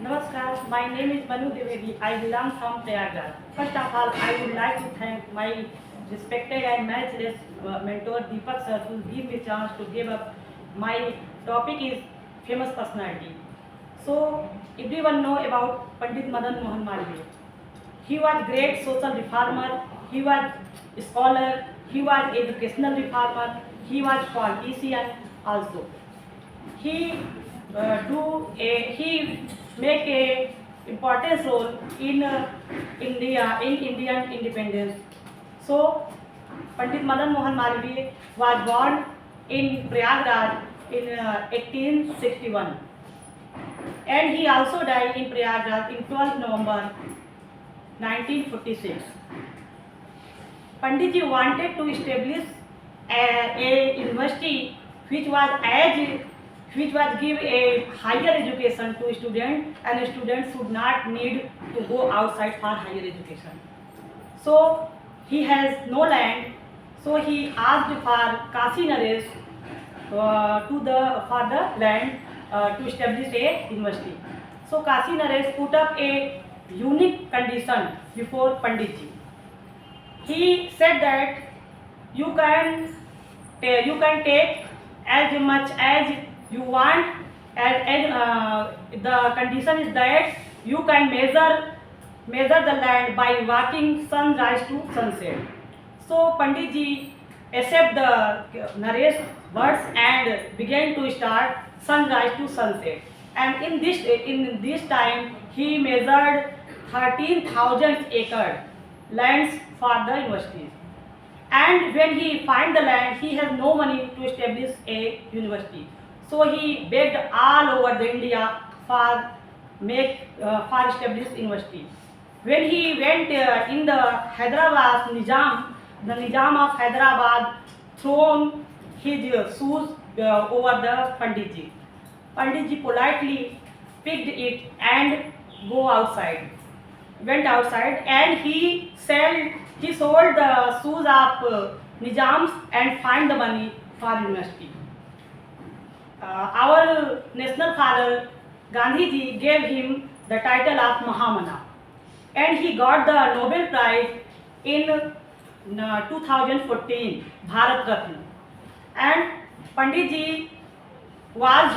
Namaskar, my name is Manu Divedi. I belong from Prayagraj. First of all, I would like to thank my respected and matchless mentor Deepak sir who gave me a chance to give up. My topic is famous personality. So, everyone know about Pandit Madan Mohan Malviya. He was great social reformer, he was scholar, he was educational reformer, he was politician also. He he make a important role in Indian independence. So Pandit Madan Mohan Malviya was born in Prayagraj in 1861, and he also died in Prayagraj in 12 November 1946. Panditji wanted to establish a university which was give a higher education to students, and students should not need to go outside for higher education. So he has no land, so he asked for Kasi Naresh for the land to establish a university. So Kasi Naresh put up a unique condition before Panditji. He said that you can take as much as you want, and the condition is that you can measure the land by walking sunrise to sunset. So Panditji accept the Naresh words and began to start sunrise to sunset. And in this time he measured 13,000 acre lands for the universities. And when he find the land, he has no money to establish a university. So he begged all over the India for establish university. When he went in the Hyderabad, the Nizam of Hyderabad thrown his shoes over the Panditji. Panditji politely picked it and went outside, and he sold the shoes of Nizams and find the money for university. Our national father Gandhiji gave him the title of Mahamana, and he got the Nobel Prize in 2014, Bharat Ratna. And Panditji was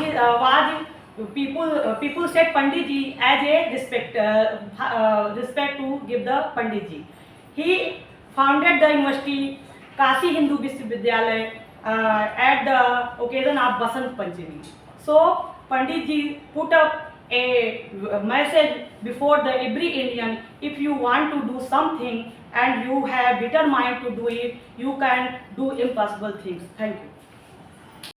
people said Panditji as a respect to give the Panditji. He founded the university Kashi Hindu Vishwavidyalaya at the occasion of Basant Panchami. So Panditji put up a message before the every Indian: if you want to do something and you have determined to do it, you can do impossible things. Thank you.